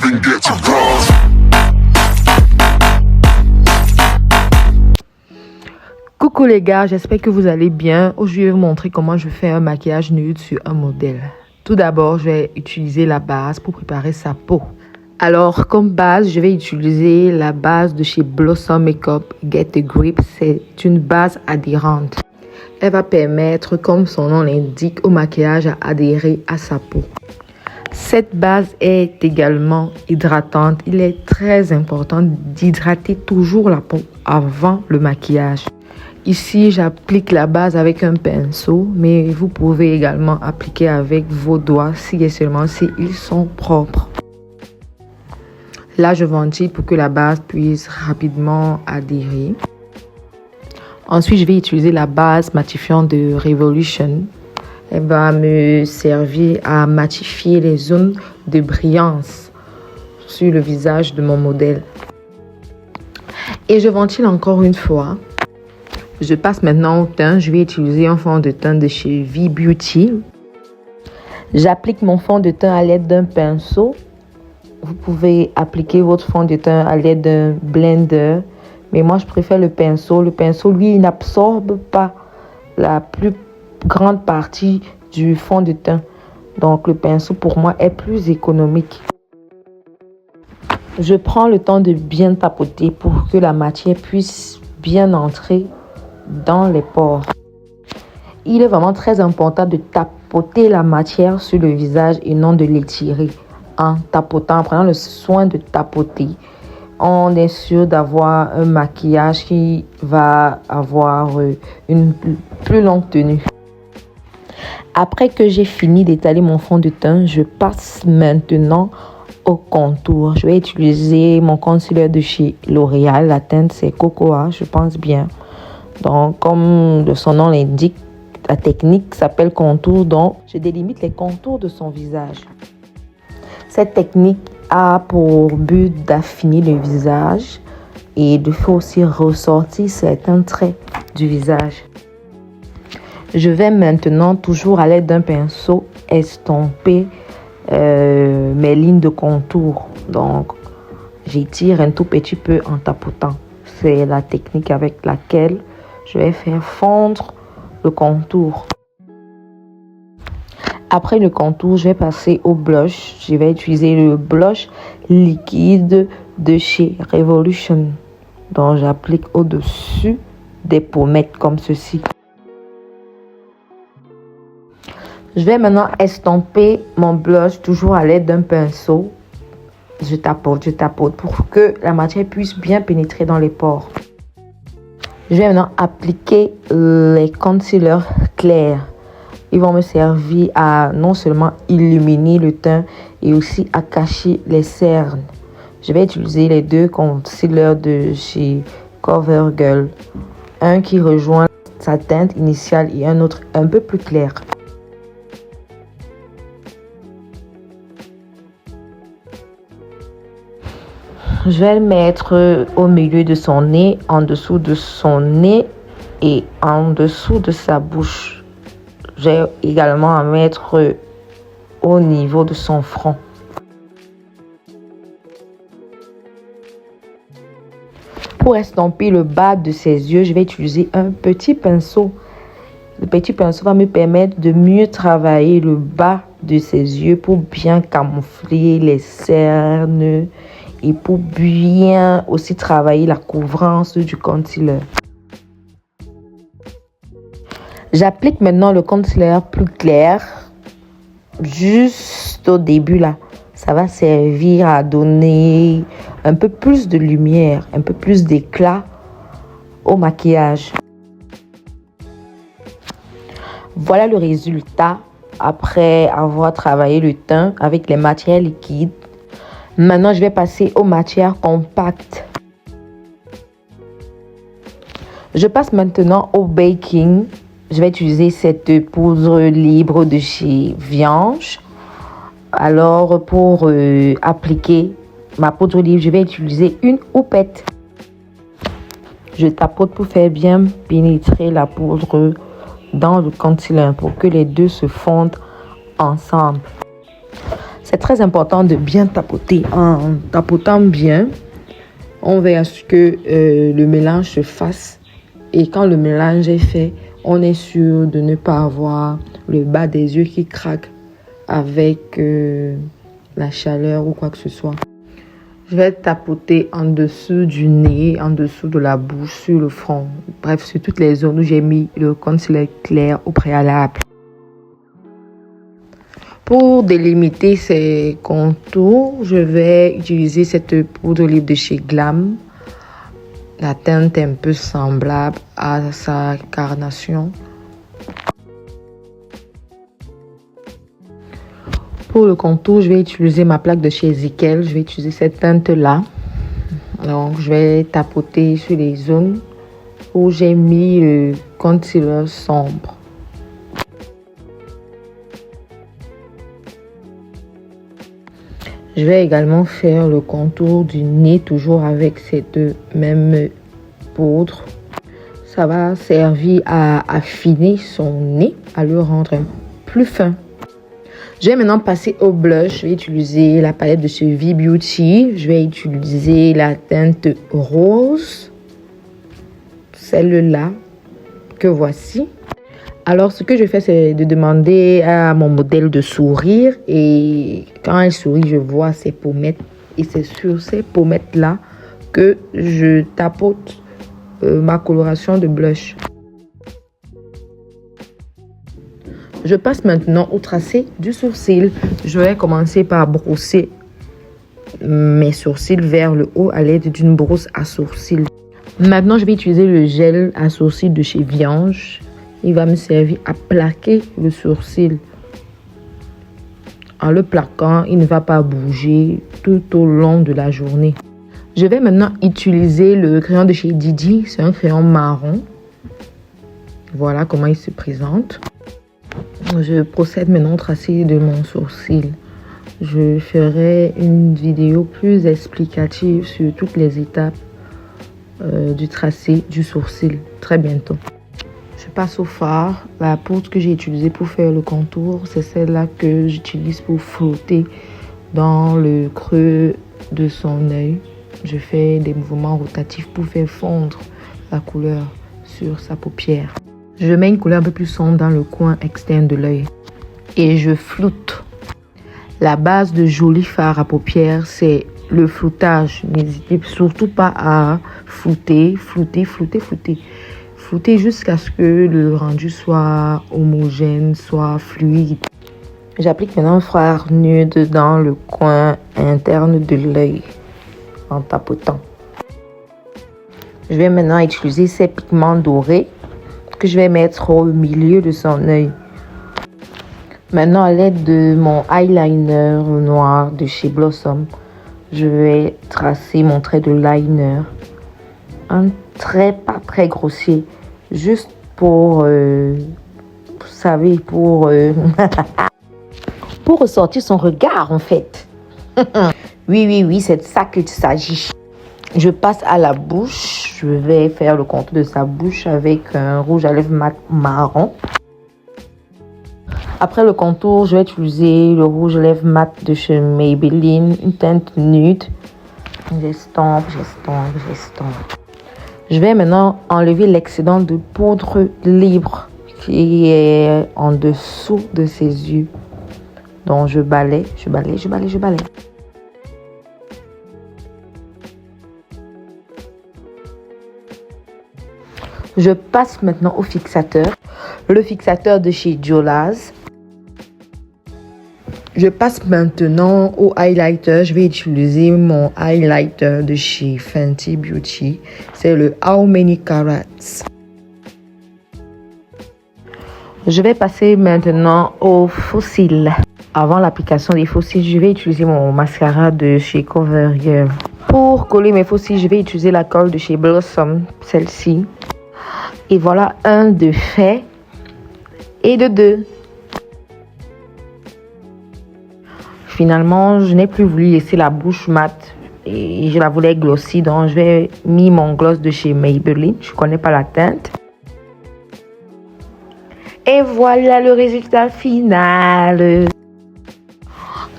even get to cross. Coucou les gars, j'espère que vous allez bien. Aujourd'hui, je vais vous montrer comment je fais un maquillage nude sur un modèle. Tout d'abord, je vais utiliser la base pour préparer sa peau. Alors, comme base, je vais utiliser la base de chez Blossom Makeup Get a Grip. C'est une base adhérente. Elle va permettre, comme son nom l'indique, au maquillage à adhérer à sa peau. Cette base est également hydratante. Il est très important d'hydrater toujours la peau avant le maquillage. Ici, j'applique la base avec un pinceau, mais vous pouvez également appliquer avec vos doigts si et seulement si ils sont propres. Là, je ventile pour que la base puisse rapidement adhérer. Ensuite, je vais utiliser la base matifiante de Revolution. Elle va me servir à matifier les zones de brillance sur le visage de mon modèle. Et je ventile encore une fois. Je passe maintenant au teint. Je vais utiliser un fond de teint de chez V-Beauty. J'applique mon fond de teint à l'aide d'un pinceau. Vous pouvez appliquer votre fond de teint à l'aide d'un blender. Mais moi, je préfère le pinceau. Le pinceau, lui, il n'absorbe pas la plus grande partie du fond de teint. Donc, le pinceau, pour moi, est plus économique. Je prends le temps de bien tapoter pour que la matière puisse bien entrer dans les pores. Il est vraiment très important de tapoter la matière sur le visage et non de l'étirer. En tapotant, en prenant le soin de tapoter, on est sûr d'avoir un maquillage qui va avoir une plus longue tenue. Après que j'ai fini d'étaler mon fond de teint, je passe maintenant au contour. Je vais utiliser mon concealer de chez L'Oréal. La teinte, c'est Cocoa, je pense bien. Donc, comme son nom l'indique, la technique s'appelle contour. Donc, je délimite les contours de son visage. Cette technique a pour but d'affiner le visage et de faire aussi ressortir certains traits du visage. Je vais maintenant, toujours à l'aide d'un pinceau, estomper mes lignes de contour. Donc, j'étire un tout petit peu en tapotant. C'est la technique avec laquelle je vais faire fondre le contour. Après le contour, je vais passer au blush. Je vais utiliser le blush liquide de chez Revolution. Donc, j'applique au-dessus des pommettes comme ceci. Je vais maintenant estomper mon blush toujours à l'aide d'un pinceau. Je tapote pour que la matière puisse bien pénétrer dans les pores. Je vais maintenant appliquer les concealers clairs. Ils vont me servir à non seulement illuminer le teint et aussi à cacher les cernes. Je vais utiliser les deux concealers de chez CoverGirl. Un qui rejoint sa teinte initiale et un autre un peu plus clair. Je vais le mettre au milieu de son nez, en dessous de son nez et en dessous de sa bouche. J'ai également à mettre au niveau de son front. Pour estomper le bas de ses yeux, je vais utiliser un petit pinceau. Le petit pinceau va me permettre de mieux travailler le bas de ses yeux pour bien camoufler les cernes et pour bien aussi travailler la couvrance du concealer. J'applique maintenant le concealer plus clair juste au début là. Ça va servir à donner un peu plus de lumière, un peu plus d'éclat au maquillage. Voilà le résultat après avoir travaillé le teint avec les matières liquides. Maintenant, je vais passer aux matières compactes. Je passe maintenant au baking. Je vais utiliser cette poudre libre de chez Viange. Alors, pour appliquer ma poudre libre, je vais utiliser une houppette. Je tapote pour faire bien pénétrer la poudre dans le concealer pour que les deux se fondent ensemble. C'est très important de bien tapoter. En tapotant bien, on veut à ce que le mélange se fasse. Et quand le mélange est fait, on est sûr de ne pas avoir le bas des yeux qui craque avec la chaleur ou quoi que ce soit. Je vais tapoter en dessous du nez, en dessous de la bouche, sur le front. Bref, sur toutes les zones où j'ai mis le concealer clair au préalable. Pour délimiter ces contours, je vais utiliser cette poudre libre de chez Glam. La teinte est un peu semblable à sa carnation. Pour le contour, je vais utiliser ma plaque de chez Ezekiel. Je vais utiliser cette teinte-là. Donc, je vais tapoter sur les zones où j'ai mis le concealer sombre. Je vais également faire le contour du nez, toujours avec cette même poudre. Ça va servir à affiner son nez, à le rendre plus fin. Je vais maintenant passer au blush. Je vais utiliser la palette de chez V-Beauty. Je vais utiliser la teinte rose. Celle-là que voici. Alors, ce que je fais, c'est de demander à mon modèle de sourire. Et quand elle sourit, je vois ses pommettes. Et c'est sur ces pommettes-là que je tapote ma coloration de blush. Je passe maintenant au tracé du sourcil. Je vais commencer par brosser mes sourcils vers le haut à l'aide d'une brosse à sourcils. Maintenant, je vais utiliser le gel à sourcils de chez Viange. Il va me servir à plaquer le sourcil. En le plaquant, il ne va pas bouger tout au long de la journée. Je vais maintenant utiliser le crayon de chez Didi. C'est un crayon marron. Voilà comment il se présente. Je procède maintenant au tracé de mon sourcil. Je ferai une vidéo plus explicative sur toutes les étapes du tracé du sourcil très bientôt. Je passe au fard. La poudre que j'ai utilisée pour faire le contour, c'est celle-là que j'utilise pour frotter dans le creux de son œil. Je fais des mouvements rotatifs pour faire fondre la couleur sur sa paupière. Je mets une couleur un peu plus sombre dans le coin externe de l'œil et je floute. La base de joli fard à paupières, c'est le floutage. N'hésitez surtout pas à flouter, flouter jusqu'à ce que le rendu soit homogène, soit fluide. J'applique maintenant un fard nude dans le coin interne de l'œil en tapotant. Je vais maintenant utiliser ces pigments dorés que je vais mettre au milieu de son œil. Maintenant, à l'aide de mon eyeliner noir de chez Blossom, je vais tracer mon trait de liner. Un trait pas très grossier, juste pour, vous savez, pour ressortir son regard en fait. Oui, c'est de ça qu'il s'agit. Je passe à la bouche. Je vais faire le contour de sa bouche avec un rouge à lèvres mat marron. Après le contour, je vais utiliser le rouge à lèvres mat de chez Maybelline, une teinte nude. J'estompe. Je vais maintenant enlever l'excédent de poudre libre qui est en dessous de ses yeux. Donc je balaye. Je passe maintenant au fixateur. Le fixateur de chez Jolaz. Je passe maintenant au highlighter. Je vais utiliser mon highlighter de chez Fenty Beauty. C'est le How Many Carats. Je vais passer maintenant aux faux cils. Avant l'application des faux cils, je vais utiliser mon mascara de chez CoverGirl. Pour coller mes faux cils, je vais utiliser la colle de chez Blossom, celle-ci. Et voilà un de fait et de deux. Finalement, je n'ai plus voulu laisser la bouche mate et je la voulais glossy. Donc, je vais mis mon gloss de chez Maybelline. Je ne connais pas la teinte. Et voilà le résultat final.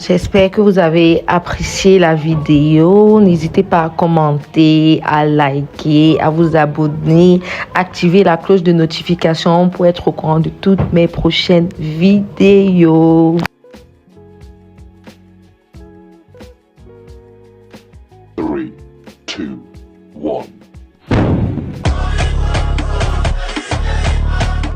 J'espère que vous avez apprécié la vidéo. N'hésitez pas à commenter, à liker, à vous abonner, activer la cloche de notification pour être au courant de toutes mes prochaines vidéos. 3, 2, 1.